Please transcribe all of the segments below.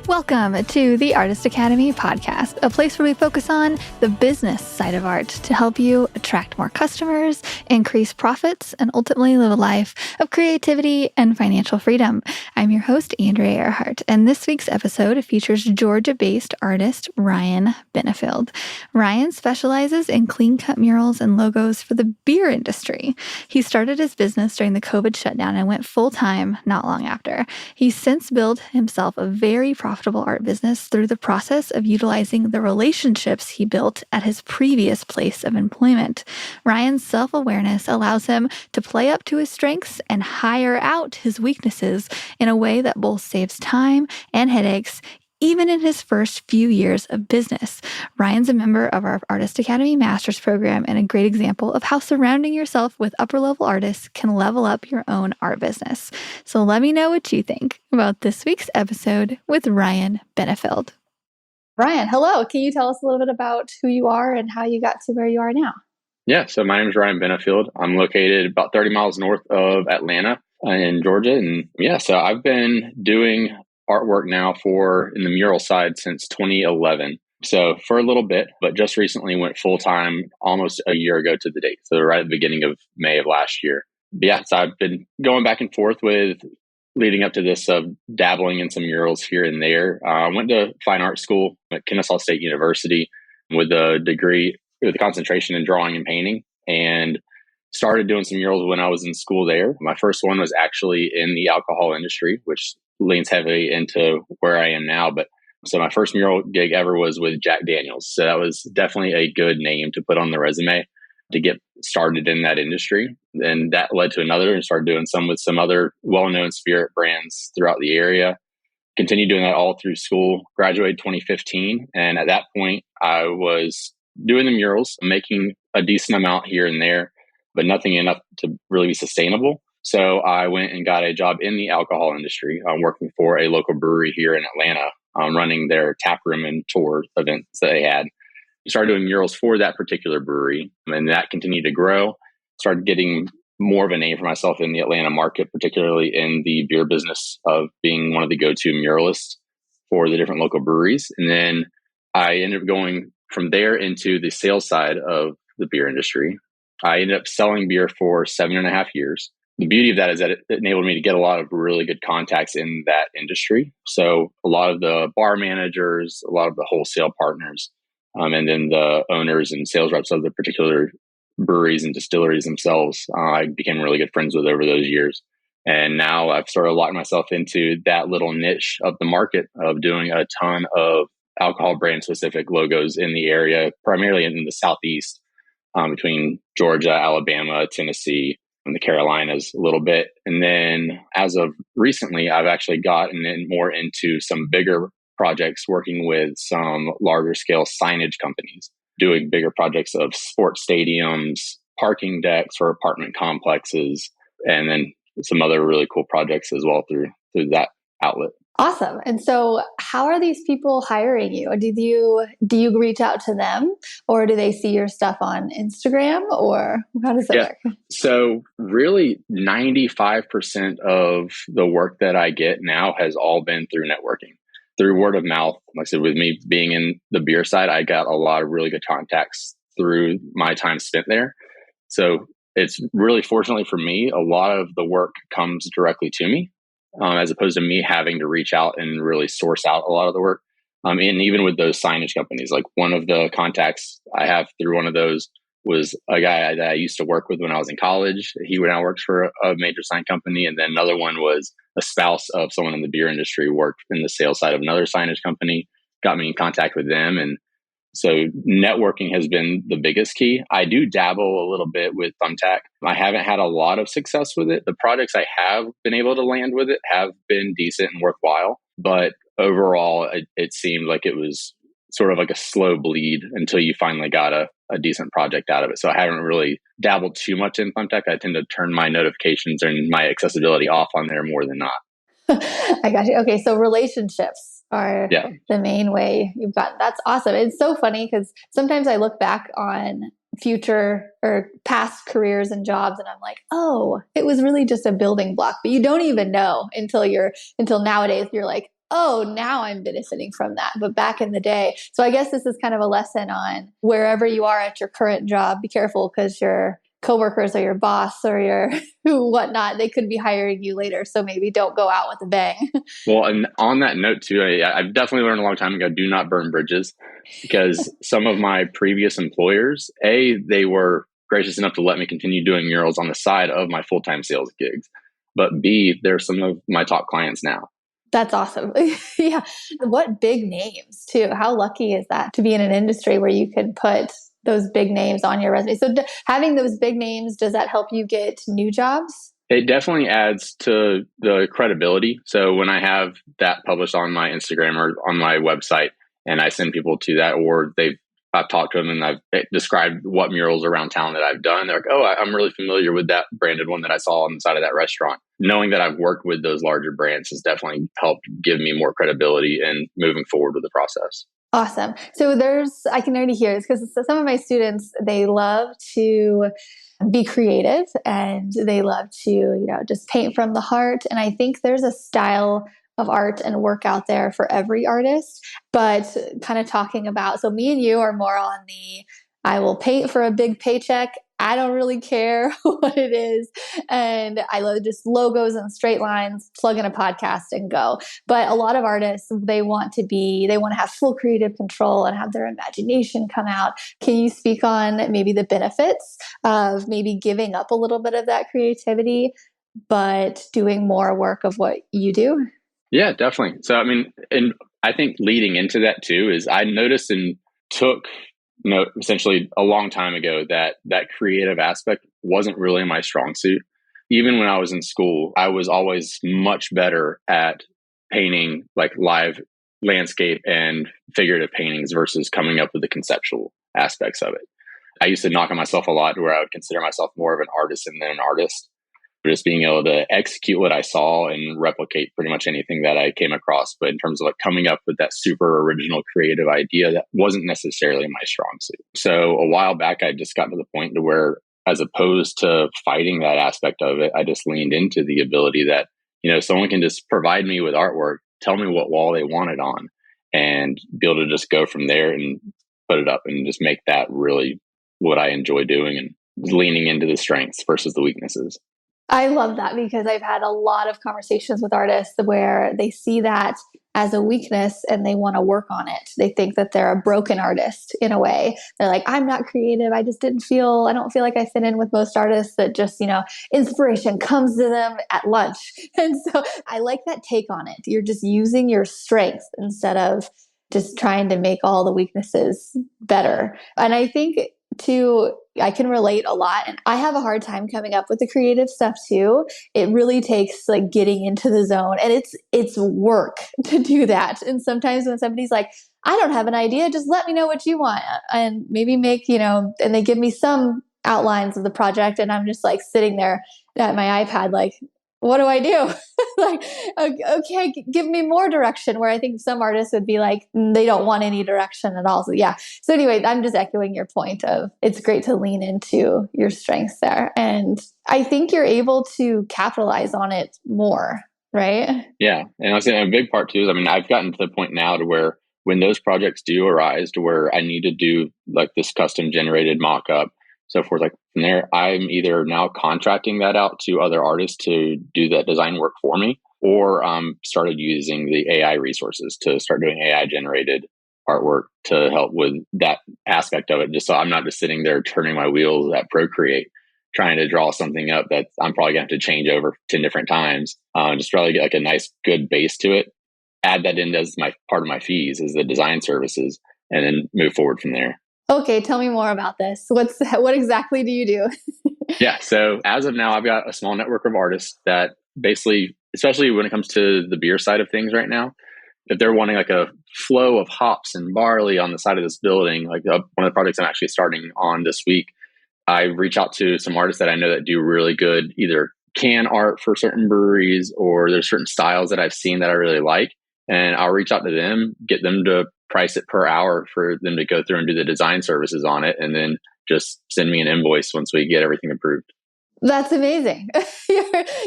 Welcome to the Artist Academy podcast, a place where we focus on the business side of art to help you attract more customers, increase profits, and ultimately live a life of creativity and financial freedom. I'm your host, Andrea Earhart, and this week's episode features Georgia-based artist Ryan Benefield. Ryan specializes in clean-cut murals and logos for the beer industry. He started his business during the COVID shutdown and went full-time not long after. He's since built himself a very profitable art business through the process of utilizing the relationships he built at his previous place of employment. Ryan's self-awareness allows him to play up to his strengths and hire out his weaknesses in a way that both saves time and headaches, even in his first few years of business. Ryan's a member of our Artist Academy Master's program and a great example of how surrounding yourself with upper-level artists can level up your own art business. So let me know what you think about this week's episode with Ryan Benefield. Ryan, hello. Can you tell us a little bit about who you are and how you got to where you are now? Yeah, so my name is Ryan Benefield. I'm located about 30 miles north of Atlanta in Georgia. And yeah, so I've been doing artwork now in the mural side since 2011. So for a little bit, but just recently went full-time almost a year ago to the date. So right at the beginning of May of last year. But yeah, so I've been going back and forth with leading up to this of dabbling in some murals here and there. I went to fine art school at Kennesaw State University with a degree with a concentration in drawing and painting, and started doing some murals when I was in school there. My first one was actually in the alcohol industry, which leans heavily into where I am now. But so my first mural gig ever was with Jack Daniels. So that was definitely a good name to put on the resume to get started in that industry. And that led to another and started doing some with some other well-known spirit brands throughout the area. Continued doing that all through school, graduated 2015. And at that point, I was doing the murals, making a decent amount here and there, but nothing enough to really be sustainable. So I went and got a job in the alcohol industry. I'm working for a local brewery here in Atlanta, running their tap room and tour events that they had. I started doing murals for that particular brewery, and that continued to grow. Started getting more of a name for myself in the Atlanta market, particularly in the beer business of being one of the go-to muralists for the different local breweries. And then I ended up going from there into the sales side of the beer industry. I ended up selling beer for 7.5 years. The beauty of that is that it enabled me to get a lot of really good contacts in that industry. So a lot of the bar managers, a lot of the wholesale partners, and then the owners and sales reps of the particular breweries and distilleries themselves, I became really good friends with over those years. And now I've sort of locked myself into that little niche of the market of doing a ton of alcohol brand specific logos in the area, primarily in the Southeast, between Georgia, Alabama, Tennessee, and the Carolinas a little bit. And then as of recently, I've actually gotten in more into some bigger projects, working with some larger scale signage companies, doing bigger projects of sports stadiums, parking decks for apartment complexes, and then some other really cool projects as well through that outlet. Awesome. And so how are these people hiring you? Do you reach out to them, or do they see your stuff on Instagram, or how does that work? So really 95% of the work that I get now has all been through networking, through word of mouth. Like I said, with me being in the beer side, I got a lot of really good contacts through my time spent there. So it's really, fortunately for me, a lot of the work comes directly to me. As opposed to me having to reach out and really source out a lot of the work. And even with those signage companies, like one of the contacts I have through one of those was a guy that I used to work with when I was in college. He now works for a major sign company. And then another one was a spouse of someone in the beer industry, worked in the sales side of another signage company, got me in contact with them. And so networking has been the biggest key. I do dabble a little bit with Thumbtack. I haven't had a lot of success with it. The projects I have been able to land with it have been decent and worthwhile. But overall, it seemed like it was sort of like a slow bleed until you finally got a decent project out of it. So I haven't really dabbled too much in Thumbtack. I tend to turn my notifications and my accessibility off on there more than not. I got you. Okay, so relationships are the main way you've got. That's awesome. It's so funny because sometimes I look back on future or past careers and jobs and I'm like, oh, it was really just a building block. But you don't even know until nowadays you're like, oh, now I'm benefiting from that. But back in the day, so I guess this is kind of a lesson on wherever you are at your current job, be careful because your coworkers or your boss or your whatnot, they could be hiring you later. So maybe don't go out with a bang. Well, and on that note too, I've definitely learned a long time ago, do not burn bridges, because some of my previous employers, they were gracious enough to let me continue doing murals on the side of my full-time sales gigs. But B, they're some of my top clients now. That's awesome. Yeah. What big names, too. How lucky is that to be in an industry where you can put those big names on your resume? So, having those big names, does that help you get new jobs? It definitely adds to the credibility. So when I have that published on my Instagram or on my website, and I send people to that, or I've talked to them and I've described what murals around town that I've done. They're like, oh, I'm really familiar with that branded one that I saw on the side of that restaurant. Knowing that I've worked with those larger brands has definitely helped give me more credibility in moving forward with the process. Awesome. So I can already hear this because some of my students, they love to be creative and they love to, just paint from the heart. And I think there's a style of art and work out there for every artist, but kind of talking about, so me and you are more on the, I will paint for a big paycheck. I don't really care what it is. And I love just logos and straight lines, plug in a podcast and go. But a lot of artists, they want to have full creative control and have their imagination come out. Can you speak on maybe the benefits of maybe giving up a little bit of that creativity, but doing more work of what you do? Yeah, definitely. So, I mean, and I think leading into that too is I noticed and took essentially a long time ago that creative aspect wasn't really my strong suit. Even when I was in school, I was always much better at painting like live landscape and figurative paintings versus coming up with the conceptual aspects of it. I used to knock on myself a lot to where I would consider myself more of an artisan than an artist. Just being able to execute what I saw and replicate pretty much anything that I came across. But in terms of like coming up with that super original creative idea, that wasn't necessarily my strong suit. So a while back, I just got to the point to where, as opposed to fighting that aspect of it, I just leaned into the ability that, someone can just provide me with artwork, tell me what wall they want it on, and be able to just go from there and put it up and just make that really what I enjoy doing and leaning into the strengths versus the weaknesses. I love that because I've had a lot of conversations with artists where they see that as a weakness and they want to work on it. They think that they're a broken artist in a way. They're like, I'm not creative. I don't feel like I fit in with most artists that just, inspiration comes to them at lunch. And so I like that take on it. You're just using your strengths instead of just trying to make all the weaknesses better. And I think I can relate a lot. And I have a hard time coming up with the creative stuff too. It really takes like getting into the zone, and it's work to do that. And sometimes when somebody's like, I don't have an idea, just let me know what you want, and maybe and they give me some outlines of the project, and I'm just like sitting there at my iPad like, what do I do? Like, okay, give me more direction. Where I think some artists would be like, they don't want any direction at all. So yeah. So anyway, I'm just echoing your point of it's great to lean into your strengths there. And I think you're able to capitalize on it more, right? Yeah. And I was saying a big part too is, I've gotten to the point now to where when those projects do arise to where I need to do like this custom generated mock-up, so forth, like from there, I'm either now contracting that out to other artists to do that design work for me, or started using the AI resources to start doing AI generated artwork to help with that aspect of it. Just so I'm not just sitting there turning my wheels at Procreate, trying to draw something up that I'm probably going to have to change over 10 different times. Just really get like a nice, good base to it, add that in as my part of my fees as the design services, and then move forward from there. Okay, tell me more about this. What exactly do you do? Yeah. So as of now, I've got a small network of artists that basically, especially when it comes to the beer side of things right now, if they're wanting like a flow of hops and barley on the side of this building, like one of the projects I'm actually starting on this week, I reach out to some artists that I know that do really good either can art for certain breweries, or there's certain styles that I've seen that I really like. And I'll reach out to them, get them to price it per hour for them to go through and do the design services on it, and then just send me an invoice once we get everything approved. That's amazing.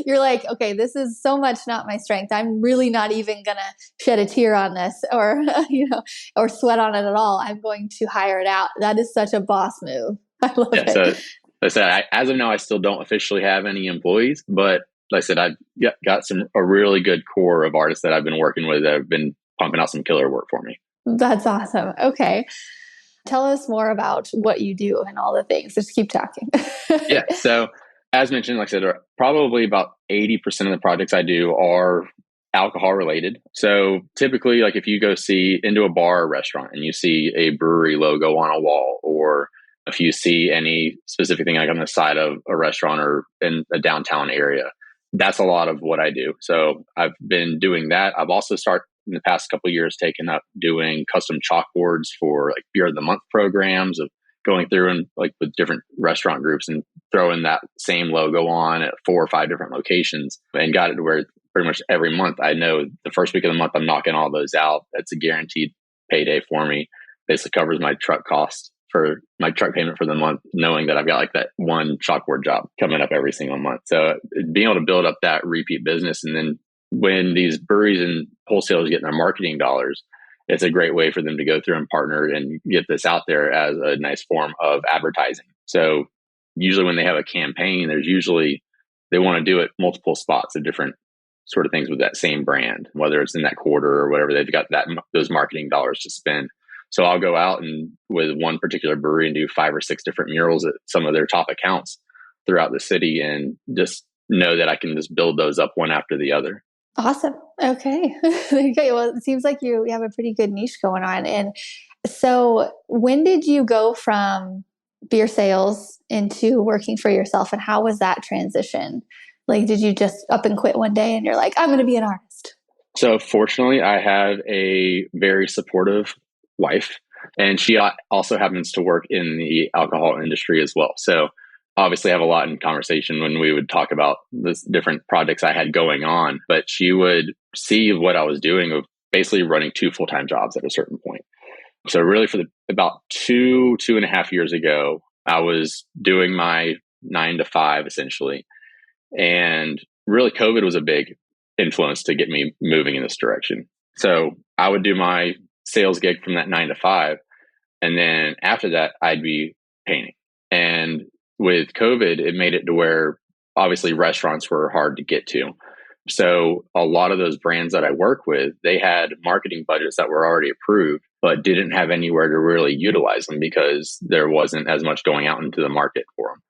You're like, okay, this is so much not my strength. I'm really not even gonna shed a tear on this, or or sweat on it at all. I'm going to hire it out. That is such a boss move. I love Yeah. So, it. like I said, as of now, I still don't officially have any employees, but like I said, I've got a really good core of artists that I've been working with that have been pumping out some killer work for me. That's awesome. Okay. Tell us more about what you do and all the things. Just keep talking. Yeah. So, as mentioned, like I said, probably about 80% of the projects I do are alcohol related. So, typically, like if you go see into a bar or restaurant and you see a brewery logo on a wall, or if you see any specific thing like on the side of a restaurant or in a downtown area, that's a lot of what I do. So, I've been doing that. I've also started in the past couple of years taken up doing custom chalkboards for like beer of the month programs of going through and like with different restaurant groups and throwing that same logo on at 4 or 5 different locations, and got it to where pretty much every month I know the first week of the month I'm knocking all those out. That's a guaranteed payday for me. Basically covers my truck cost for my truck payment for the month, knowing that I've got like that one chalkboard job coming up every single month. So being able to build up that repeat business, and then when these breweries and wholesalers get their marketing dollars, it's a great way for them to go through and partner and get this out there as a nice form of advertising. So usually when they have a campaign, they want to do it multiple spots of different sort of things with that same brand, whether it's in that quarter or whatever, they've got those marketing dollars to spend. So I'll go out and with one particular brewery and do 5 or 6 different murals at some of their top accounts throughout the city, and just know that I can just build those up one after the other. Awesome. Okay. Okay. Well, it seems like you have a pretty good niche going on. And so, when did you go from beer sales into working for yourself, and how was that transition? Like, did you just up and quit one day and you're like, I'm going to be an artist? So fortunately, I have a very supportive wife, and she also happens to work in the alcohol industry as well. So obviously, I have a lot in conversation when we would talk about the different projects I had going on. But she would see what I was doing of basically running 2 full-time jobs at a certain point. So really, about 2.5 years ago, I was doing my 9 to 5 essentially, and really, COVID was a big influence to get me moving in this direction. So I would do my sales gig from that 9 to 5. And then after that, I'd be painting. And with COVID, it made it to where obviously restaurants were hard to get to. So a lot of those brands that I work with, they had marketing budgets that were already approved, but didn't have anywhere to really utilize them because there wasn't as much going out into the market for them.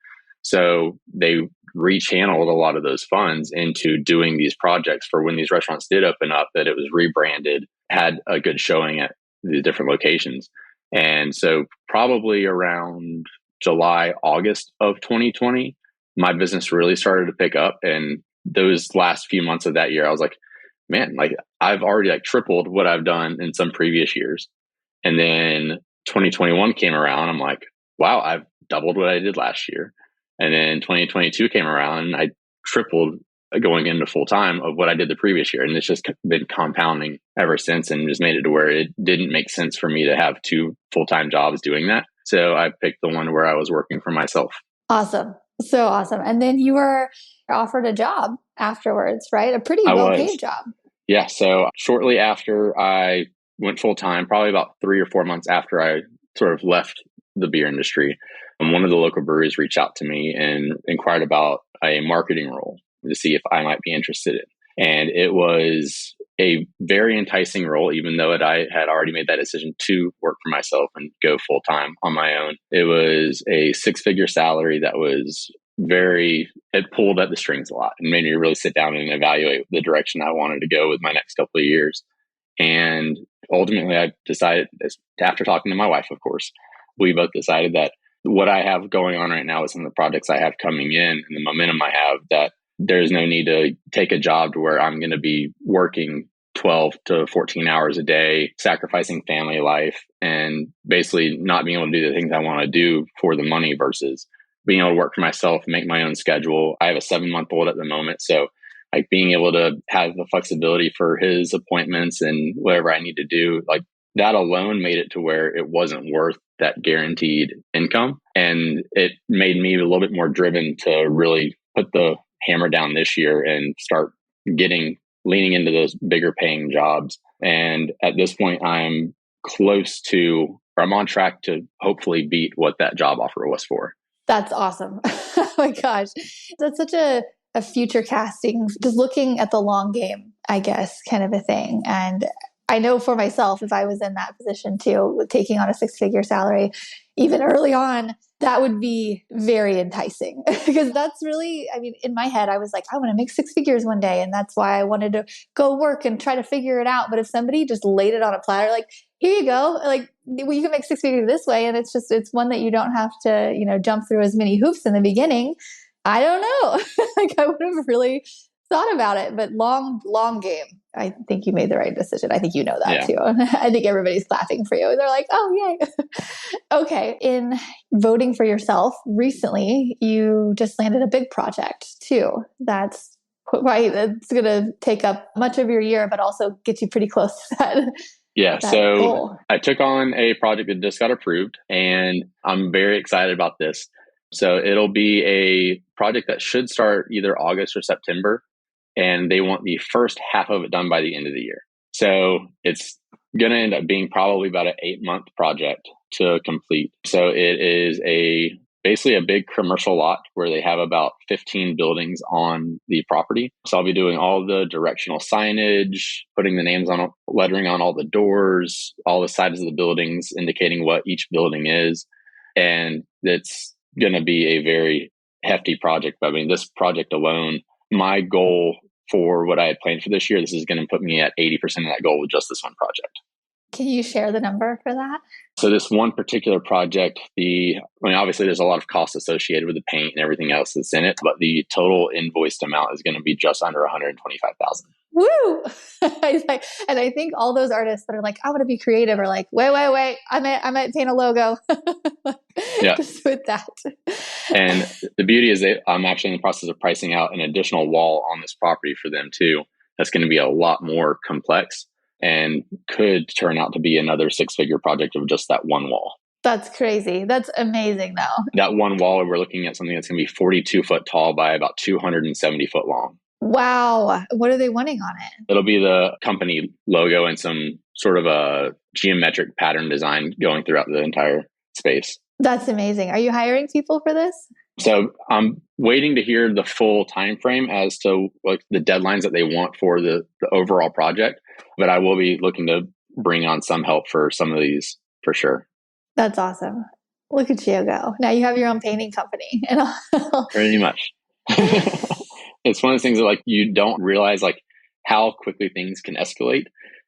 So they rechanneled a lot of those funds into doing these projects for when these restaurants did open up, that it was rebranded, had a good showing at the different locations. And so probably around July, August of 2020, my business really started to pick up. And those last few months of that year, I was like, man, like I've already like tripled what I've done in some previous years. And then 2021 came around. I'm like, wow, I've doubled what I did last year. And then 2022 came around and I tripled going into full time of what I did the previous year. And it's just been compounding ever since, and just made it to where it didn't make sense for me to have 2 full-time jobs doing that. So I picked the one where I was working for myself. Awesome. So awesome. And then you were offered a job afterwards, right? A pretty I well was. paid job. Yeah. So shortly after I went full time, probably about 3 or 4 months after I sort of left the beer industry, one of the local breweries reached out to me and inquired about a marketing role to see if I might be interested in. And it was a very enticing role, even though I had already made that decision to work for myself and go full time on my own. It was a 6-figure salary that was it pulled at the strings a lot and made me really sit down and evaluate the direction I wanted to go with my next couple of years. And ultimately, I decided, after talking to my wife, of course, we both decided that what I have going on right now with some of the projects I have coming in and the momentum I have, that there's no need to take a job to where I'm going to be working 12 to 14 hours a day, sacrificing family life, and basically not being able to do the things I want to do for the money versus being able to work for myself, make my own schedule. I have a 7-month-old at the moment. So like being able to have the flexibility for his appointments and whatever I need to do, like that alone made it to where it wasn't worth that guaranteed income. And it made me a little bit more driven to really put the hammer down this year and start leaning into those bigger paying jobs. And at this point, I'm on track to hopefully beat what that job offer was for. That's awesome. Oh my gosh. That's such a future casting, just looking at the long game, I guess, kind of a thing. And I know for myself, if I was in that position too, taking on a 6-figure salary, even early on, that would be very enticing because that's really, I mean, in my head, I was like, I want to make 6 figures one day. And that's why I wanted to go work and try to figure it out. But if somebody just laid it on a platter, like, here you go, like, well, you can make 6 figures this way. And it's one that you don't have to, jump through as many hoops in the beginning. I don't know. Like, I would have really thought about it, but long game. I think you made the right decision. I think you know that too. I think everybody's clapping for you. They're like, oh, yay. Okay. In voting for yourself recently, you just landed a big project too. That's right. It's going to take up much of your year, but also get you pretty close to that. Yeah. That So goal. I took on a project that just got approved, and I'm very excited about this. So it'll be a project that should start either August or September, and they want the first half of it done by the end of the year. So it's going to end up being probably about an 8-month project to complete. So it is basically a big commercial lot where they have about 15 buildings on the property. So I'll be doing all the directional signage, putting the names on, lettering on all the doors, all the sides of the buildings, indicating what each building is. And it's going to be a very hefty project. I mean, this project alone, my goal for what I had planned for this year, this is going to put me at 80% of that goal with just this one project. Can you share the number for that? So this one particular project, obviously there's a lot of costs associated with the paint and everything else that's in it, but the total invoiced amount is going to be just under $125,000. Woo! And I think all those artists that are like, I want to be creative are like, wait, I might paint a logo. Yeah. Just with that. And the beauty is that I'm actually in the process of pricing out an additional wall on this property for them too. That's going to be a lot more complex and could turn out to be another 6-figure project of just that one wall. That's crazy. That's amazing though. That one wall, we're looking at something that's going to be 42 foot tall by about 270 foot long. Wow. What are they wanting on it? It'll be the company logo and some sort of a geometric pattern design going throughout the entire space. That's amazing. Are you hiring people for this? So I'm waiting to hear the full time frame as to like the deadlines that they want for the overall project. But I will be looking to bring on some help for some of these for sure. That's awesome. Look at you go. Now you have your own painting company. Pretty much. It's one of those things that like you don't realize like how quickly things can escalate.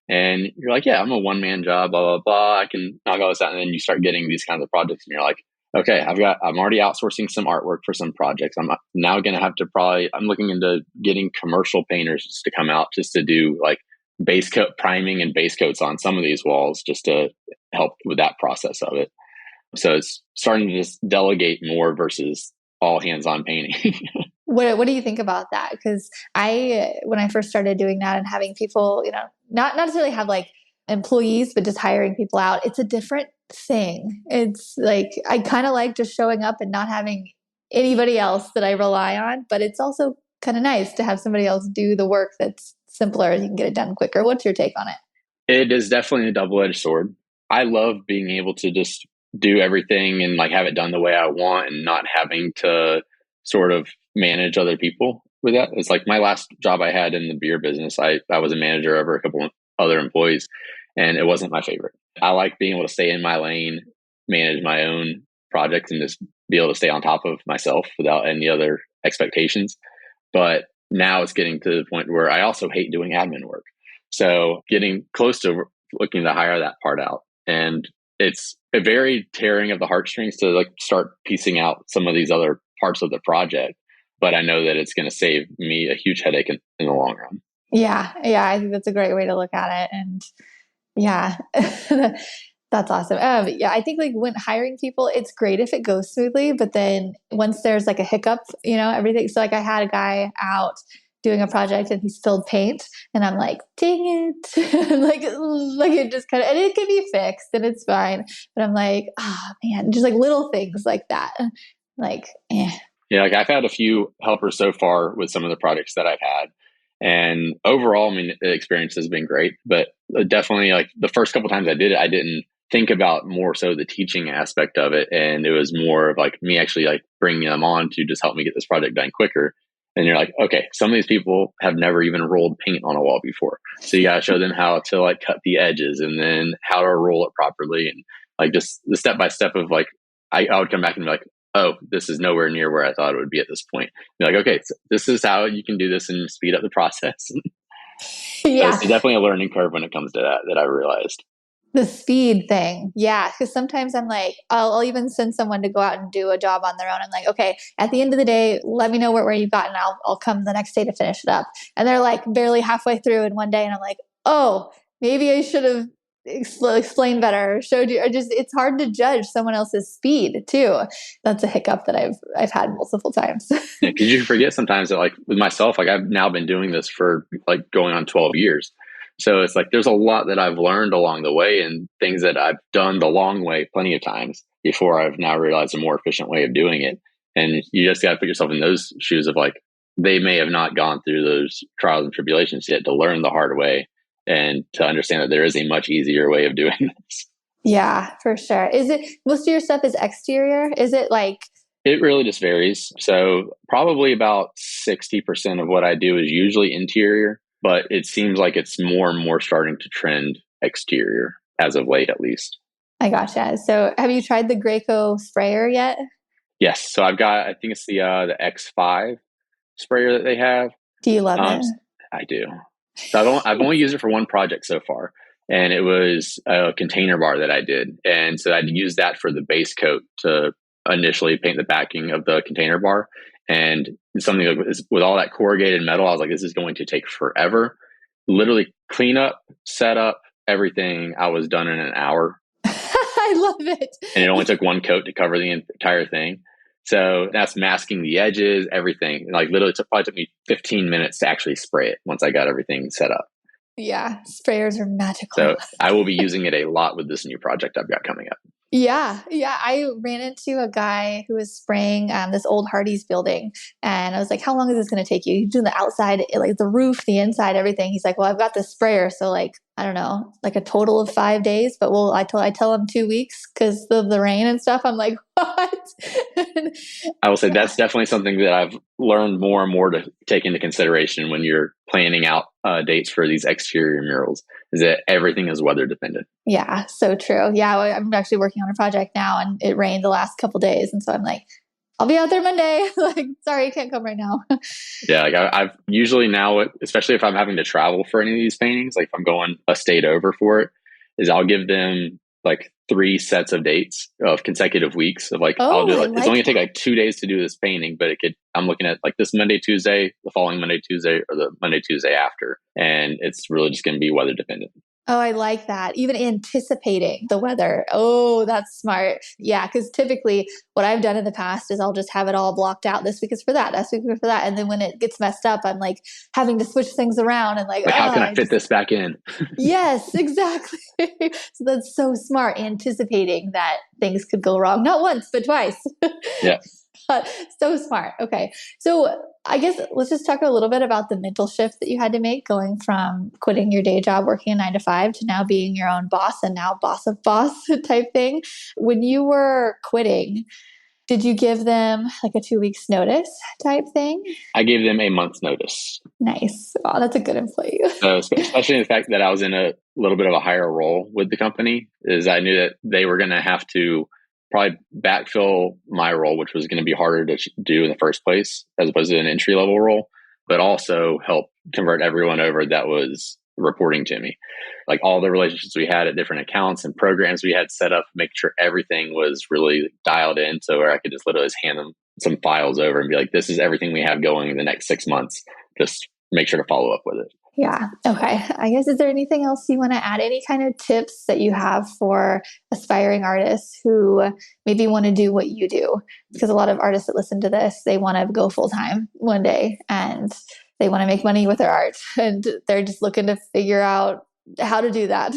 And you're like, yeah, I'm a one-man job, blah, blah, blah. I can knock all this out. And then you start getting these kinds of projects and you're like, okay, I'm already outsourcing some artwork for some projects. I'm now going to have to I'm looking into getting commercial painters to come out just to do like base coat priming and base coats on some of these walls just to help with that process of it. So it's starting to just delegate more versus all hands on painting. What do you think about that? Because when I first started doing that and having people, not necessarily have like employees, but just hiring people out, it's a different thing. It's like, I kind of like just showing up and not having anybody else that I rely on, but it's also kind of nice to have somebody else do the work that's simpler. You can get it done quicker. What's your take on it? It is definitely a double-edged sword. I love being able to just do everything and like have it done the way I want and not having to sort of manage other people with that. It's like my last job I had in the beer business. I was a manager over a couple of other employees and it wasn't my favorite. I like being able to stay in my lane, manage my own projects and just be able to stay on top of myself without any other expectations. But now it's getting to the point where I also hate doing admin work. So getting close to looking to hire that part out. And it's a very tearing of the heartstrings to like start piecing out some of these other parts of the project. But I know that it's going to save me a huge headache in the long run. Yeah. I think that's a great way to look at it. And yeah, that's awesome. I think like when hiring people, it's great if it goes smoothly, but then once there's like a hiccup, everything. So like I had a guy out doing a project and he spilled paint, and I'm like, dang it. like it just kind of, and it can be fixed and it's fine. But I'm like, oh man, just like little things like that. Like, eh. Yeah, like I've had a few helpers so far with some of the projects that I've had. And overall, I mean, the experience has been great, but definitely like the first couple times I did it, I didn't think about more so the teaching aspect of it. And it was more of like me actually like bringing them on to just help me get this project done quicker. And you're like, okay, some of these people have never even rolled paint on a wall before. So you got to show them how to like cut the edges and then how to roll it properly. And like just the step by step of like, I would come back and be like, oh, this is nowhere near where I thought it would be at this point. You're like, okay, so this is how you can do this and speed up the process. So Yeah. it's definitely a learning curve when it comes to that I realized. The speed thing. Yeah. Because sometimes I'm like, I'll even send someone to go out and do a job on their own. I'm like, okay, at the end of the day, let me know where you've gotten. I'll come the next day to finish it up. And they're like barely halfway through in one day. And I'm like, oh, maybe I should have explained better, or showed you, or just, it's hard to judge someone else's speed too. That's a hiccup that I've had multiple times. Yeah, because you forget sometimes that like with myself, like I've now been doing this for like going on 12 years. So it's like there's a lot that I've learned along the way and things that I've done the long way plenty of times before I've now realized a more efficient way of doing it. And you just got to put yourself in those shoes of like, they may have not gone through those trials and tribulations yet to learn the hard way and to understand that there is a much easier way of doing this. Yeah, for sure. Is it, most of your stuff is exterior? Is it like, It really just varies. So probably about 60% of what I do is usually interior, but it seems like it's more and more starting to trend exterior as of late, at least. I gotcha. So have you tried the Graco sprayer yet? Yes. So I've got, I think it's the X5 sprayer that they have. Do you love Um, it? I do. So I've only used it for one project so far, and it was a container bar that I did, and so I'd use that for the base coat to initially paint the backing of the container bar. And something with all that corrugated metal, I was like, this is going to take forever. Literally clean up, set up, everything. I was done in an hour, I love it. and it only took one coat to cover the entire thing. So that's masking the edges, everything. Like literally, it probably took me 15 minutes to actually spray it once I got everything set up. Yeah, sprayers are magical. So I will be using it a lot with this new project I've got coming up. Yeah, yeah. I ran into a guy who was spraying this old Hardee's building, and I was like, "How long is this going to take you?" He's doing the outside, like the roof, the inside, everything. He's like, "Well, I've got the sprayer, so like I don't know, like a total of 5 days." But well, I tell him 2 weeks because of the rain and stuff. I'm like, what? I will say that's definitely something that I've learned more and more to take into consideration when you're planning out dates for these exterior murals, is that everything is weather dependent. Yeah, so true. Yeah, I'm actually working on a project now, and it rained the last couple days, and so I'm like, I'll be out there Monday. Like, sorry, I can't come right now. Yeah, like I've usually now, especially if I'm having to travel for any of these paintings, like if I'm going a state over for it, is I'll give them like 3 sets of dates of consecutive weeks of like I'll do Oh, I like it's like only gonna take like 2 days to do this painting, but I'm looking at like this Monday, Tuesday, the following Monday, Tuesday, or the Monday, Tuesday after, and it's really just gonna be weather dependent. Oh, I like that. Even anticipating the weather. Oh, that's smart. Yeah, because typically what I've done in the past is I'll just have it all blocked out. This week is for that. This week is for that. And then when it gets messed up, I'm like having to switch things around and like, Like how can I fit this back in? yes, exactly. So that's so smart. Anticipating that things could go wrong, not once, but twice. Yeah. So smart. Okay. So I guess let's just talk a little bit about the mental shift that you had to make going from quitting your day job, working a 9 to 5 to now being your own boss and now boss of boss type thing. When you were quitting, did you give them like a 2 weeks notice type thing? I gave them a month's notice. Nice. Oh, that's a good employee. So especially the fact that I was in a little bit of a higher role with the company, is I knew that they were going to have to probably backfill my role, which was going to be harder to do in the first place, as opposed to an entry level role, but also help convert everyone over that was reporting to me. Like all the relationships we had at different accounts and programs we had set up, make sure everything was really dialed in, so where I could just literally just hand them some files over and be like, this is everything we have going in the next 6 months. Just make sure to follow up with it. Yeah. Okay. I guess, is there anything else you want to add? Any kind of tips that you have for aspiring artists who maybe want to do what you do? Because a lot of artists that listen to this, they want to go full time one day and they want to make money with their art and they're just looking to figure out how to do that.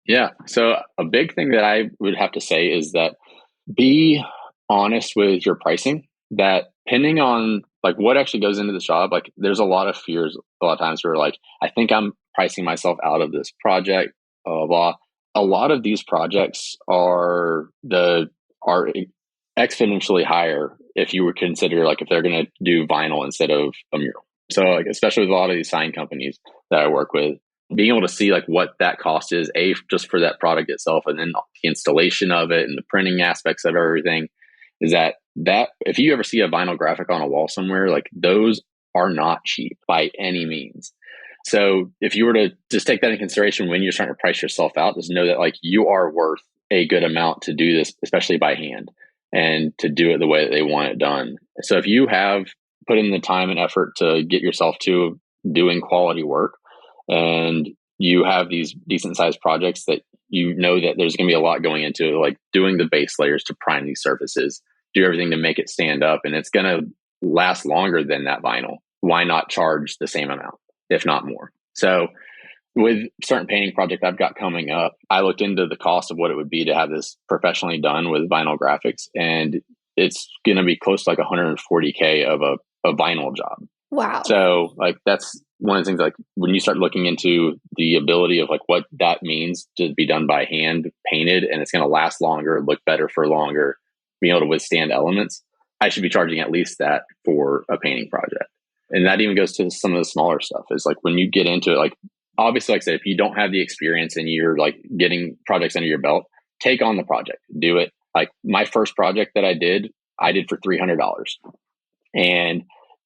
Yeah. So a big thing that I would have to say is that be honest with your pricing. That depending on like what actually goes into the job, like there's a lot of fears a lot of times where like, I think I'm pricing myself out of this project, blah, blah, blah. A lot of these projects are exponentially higher if you would consider like if they're going to do vinyl instead of a mural. So like especially with a lot of these sign companies that I work with, being able to see like what that cost is, just for that product itself, and then the installation of it and the printing aspects of everything, is that if you ever see a vinyl graphic on a wall somewhere, like those are not cheap by any means. So if you were to just take that in consideration when you're trying to price yourself out, just know that like you are worth a good amount to do this, especially by hand, and to do it the way that they want it done. So if you have put in the time and effort to get yourself to doing quality work, and you have these decent sized projects that you know that there's going to be a lot going into it, like doing the base layers to prime these surfaces, do everything to make it stand up, and it's going to last longer than that vinyl. Why not charge the same amount, if not more? So with certain painting project I've got coming up, I looked into the cost of what it would be to have this professionally done with vinyl graphics, and it's going to be close to like $140K of a vinyl job. Wow. So like that's one of the things, like when you start looking into the ability of like what that means to be done by hand painted, and it's going to last longer, look better for longer, being able to withstand elements, I should be charging at least that for a painting project. And that even goes to some of the smaller stuff. Is like when you get into it, like obviously, like I said, if you don't have the experience and you're like getting projects under your belt, take on the project, do it. Like my first project that I did for $300. And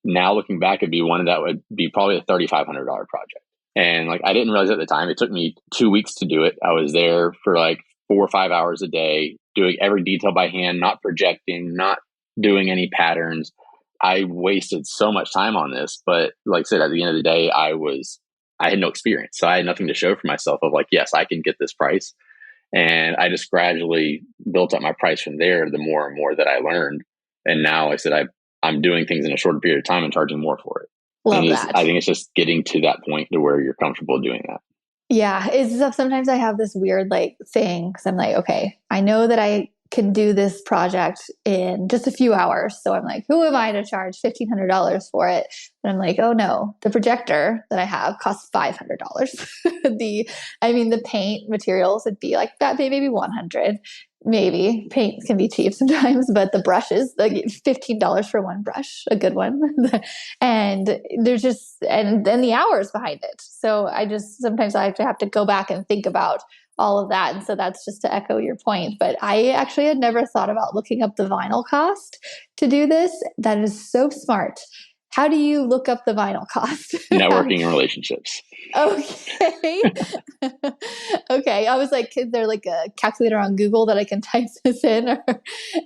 now looking back, it'd be one that would be probably a $3,500 project. And like, I didn't realize at the time, it took me 2 weeks to do it. I was there for like 4 or 5 hours a day, doing every detail by hand, not projecting, not doing any patterns. I wasted so much time on this, but like I said, at the end of the day, I had no experience. So I had nothing to show for myself of like, yes, I can get this price. And I just gradually built up my price from there, the more and more that I learned. And now, like I said, I'm doing things in a shorter period of time and charging more for it. Love that. I think it's just getting to that point to where you're comfortable doing that. Yeah. Sometimes I have this weird like thing because I'm like, okay, I know that I can do this project in just a few hours. So I'm like, who am I to charge $1,500 for it? And I'm like, oh no, the projector that I have costs $500. The paint materials would be like that, maybe 100. Maybe paint can be cheap sometimes, but the brushes, like $15 for one brush, a good one. And and then the hours behind it. So sometimes I have to go back and think about all of that. And so that's just to echo your point. But I actually had never thought about looking up the vinyl cost to do this. That is so smart. How do you look up the vinyl cost? Networking and relationships. Okay. Okay. I was like, is there like a calculator on Google that I can type this in?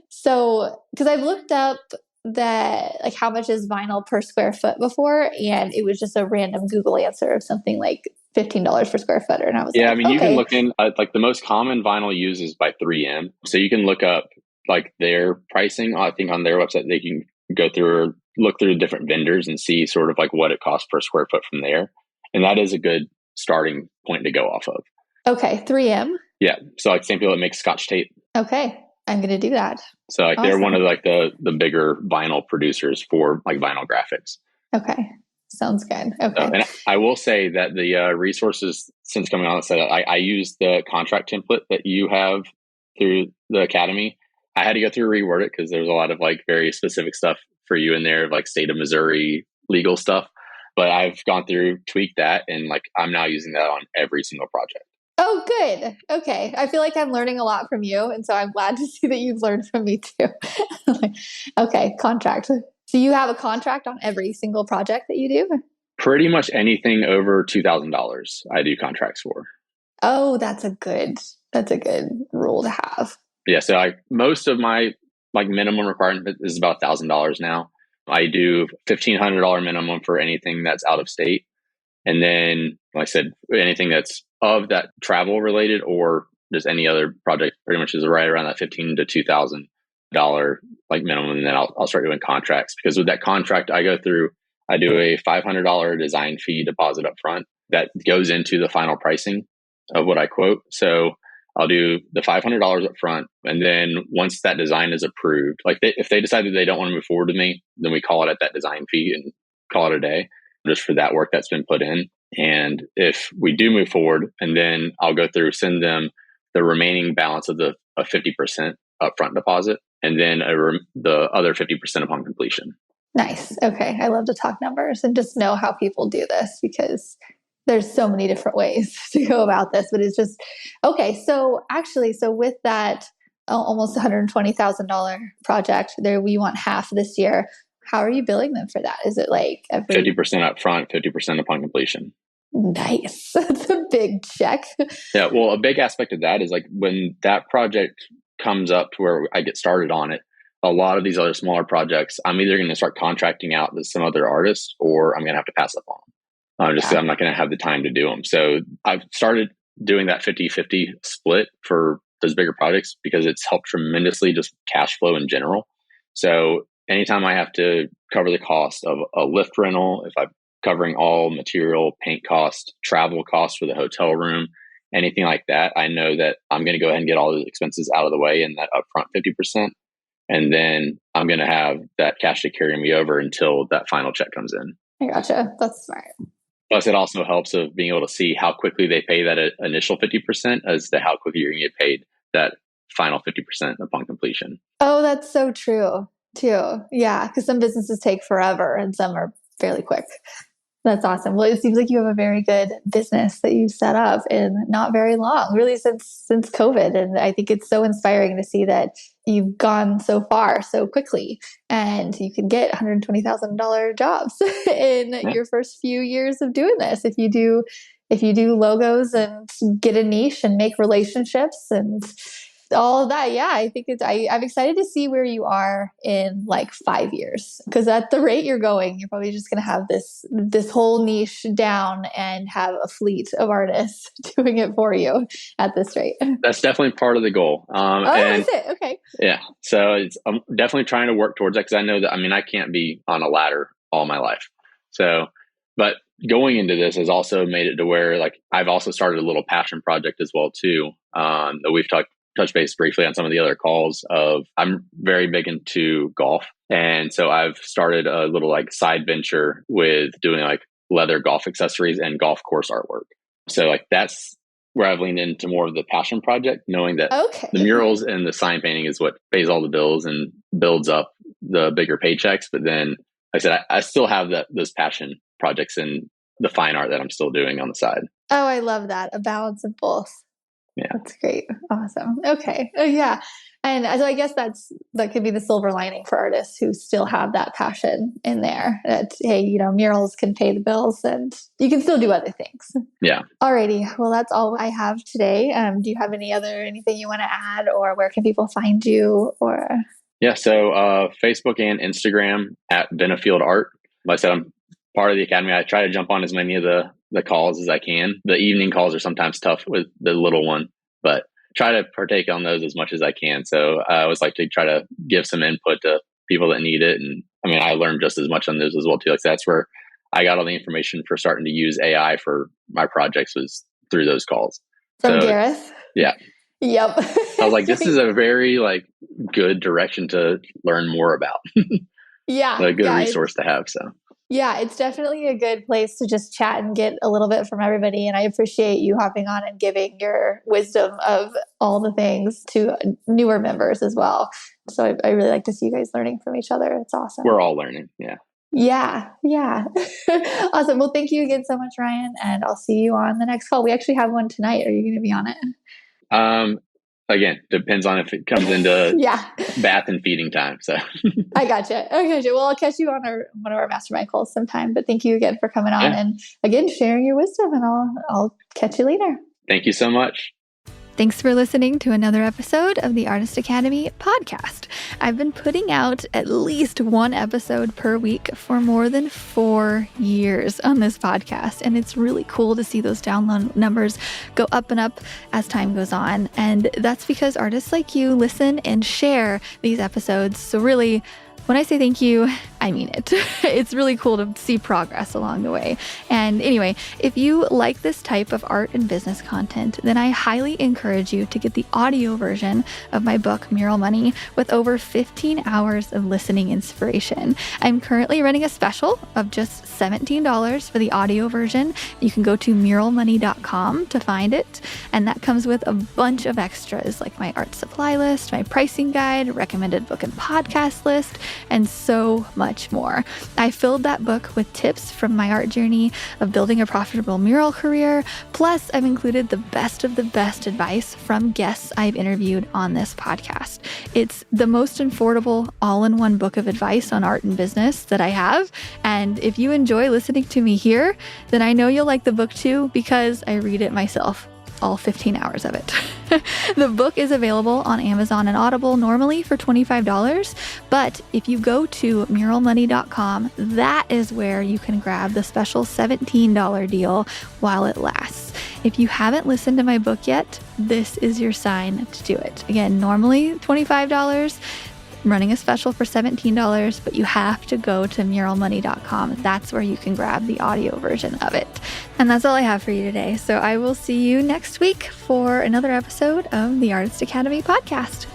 So, because I've looked up that like how much is vinyl per square foot before, and it was just a random Google answer of something like $15 per square foot. And I was like, you can look in like the most common vinyl used is by 3M. So you can look up like their pricing. I think on their website, they can go through or look through different vendors and see sort of like what it costs per square foot from there. And that is a good starting point to go off of. Okay. 3M. Yeah. So like same people that make Scotch tape. Okay. I'm going to do that. So like They're one of like the bigger vinyl producers for like vinyl graphics. Okay. Sounds good. Okay. And I will say that the resources since coming on, said I use the contract template that you have through the academy. I had to go through reword it because there's a lot of like very specific stuff for you in there, like state of Missouri legal stuff. But I've gone through, tweaked that, and like I'm now using that on every single project. Oh, good. Okay. I feel like I'm learning a lot from you. And so I'm glad to see that you've learned from me too. Okay. Contract. So you have a contract on every single project that you do? Pretty much anything over $2,000 I do contracts for. Oh, that's a good rule to have. Yeah. So most of my like minimum requirement is about $1,000 now. I do $1,500 minimum for anything that's out of state. And then, like I said, anything that's of that travel related or just any other project pretty much is right around that $1,500 to $2,000 like minimum. And then I'll start doing contracts, because with that contract, I go through, I do a $500 design fee deposit up front that goes into the final pricing of what I quote. So I'll do the $500 up front. And then once that design is approved, like if they decide that they don't want to move forward with me, then we call it at that design fee and call it a day just for that work that's been put in. And if we do move forward, and then I'll go through, send them the remaining balance of the 50% upfront deposit, and then the other 50% upon completion. Nice. Okay. I love to talk numbers and just know how people do this, because there's so many different ways to go about this, but it's just, okay. So with that almost $120,000 project there, we want half this year. How are you billing them for that? Is it like 50% upfront, 50% upon completion? Nice. That's a big check. Yeah. Well, a big aspect of that is like when that project comes up to where I get started on it, a lot of these other smaller projects, I'm either going to start contracting out to some other artists, or I'm going to have to pass up on them. Just because I'm not going to have the time to do them. So I've started doing that 50-50 split for those bigger projects because it's helped tremendously just cash flow in general. So anytime I have to cover the cost of a lift rental, if I'm covering all material, paint cost, travel costs for the hotel room, anything like that, I know that I'm going to go ahead and get all those expenses out of the way in that upfront 50%. And then I'm going to have that cash to carry me over until that final check comes in. I gotcha. That's smart. Plus, it also helps of being able to see how quickly they pay that initial 50% as to how quickly you're going to get paid that final 50% upon completion. Oh, that's so true too. Yeah, because some businesses take forever and some are fairly quick. That's awesome. Well, it seems like you have a very good business that you've set up in not very long, really since COVID. And I think it's so inspiring to see that you've gone so far so quickly, and you can get $120,000 jobs in your first few years of doing this. If you do logos and get a niche and make relationships and all of that. Yeah, I think I'm excited to see where you are in like 5 years, because at the rate you're going, you're probably just going to have this whole niche down and have a fleet of artists doing it for you at this rate. That's definitely part of the goal. Is it? Okay. Yeah. So I'm definitely trying to work towards that, because I know that, I can't be on a ladder all my life. So, but going into this has also made it to where like I've also started a little passion project as well too, that we've touch base briefly on some of the other calls of I'm very big into golf. And so I've started a little like side venture with doing like leather golf accessories and golf course artwork. So like that's where I've leaned into more of the passion project, knowing that the murals and the sign painting is what pays all the bills and builds up the bigger paychecks. But then like I said, I still have those passion projects and the fine art that I'm still doing on the side. Oh, I love that. A balance of both. Yeah. That's great. Awesome. Okay. Yeah. And so I guess that could be the silver lining for artists who still have that passion in there, that, hey, murals can pay the bills and you can still do other things. Yeah. Alrighty. Well, that's all I have today. Do you have anything you want to add, or where can people find you, or? Yeah. So, Facebook and Instagram at Benefield Art. Like I said, I'm part of the Academy. I try to jump on as many of the calls as I can. The evening calls are sometimes tough with the little one, but try to partake on those as much as I can. So I always like to try to give some input to people that need it. And I learned just as much on those as well too. Like that's where I got all the information for starting to use AI for my projects, was through those calls. From Gareth? Yeah. Yep. I was like, this is a very good direction to learn more about. Yeah. A good resource to have. So. Yeah, it's definitely a good place to just chat and get a little bit from everybody. And I appreciate you hopping on and giving your wisdom of all the things to newer members as well. So I really like to see you guys learning from each other. It's awesome. We're all learning. Yeah. Yeah. Awesome. Well, thank you again so much, Ryan. And I'll see you on the next call. We actually have one tonight. Are you going to be on it? Again, depends on if it comes into bath and feeding time. So I gotcha. Well, I'll catch you on one of our mastermind calls sometime. But thank you again for coming on and again sharing your wisdom. And I'll catch you later. Thank you so much. Thanks for listening to another episode of the Artist Academy podcast. I've been putting out at least one episode per week for more than 4 years on this podcast. And it's really cool to see those download numbers go up and up as time goes on. And that's because artists like you listen and share these episodes. So really, When I say thank you, I mean it. It's really cool to see progress along the way. And anyway, if you like this type of art and business content, then I highly encourage you to get the audio version of my book, Mural Money, with over 15 hours of listening inspiration. I'm currently running a special of just $17 for the audio version. You can go to muralmoney.com to find it. And that comes with a bunch of extras like my art supply list, my pricing guide, recommended book and podcast list, and so much more. I filled that book with tips from my art journey of building a profitable mural career. Plus, I've included the best of the best advice from guests I've interviewed on this podcast. It's the most affordable all-in-one book of advice on art and business that I have. And if you enjoy listening to me here, then I know you'll like the book too, because I read it myself. All 15 hours of it. The book is available on Amazon and Audible normally for $25, but if you go to muralmoney.com, that is where you can grab the special $17 deal while it lasts. If you haven't listened to my book yet, this is your sign to do it. Again, normally $25. I'm running a special for $17, but you have to go to muralmoney.com. That's where you can grab the audio version of it. And that's all I have for you today. So I will see you next week for another episode of the Artist Academy podcast.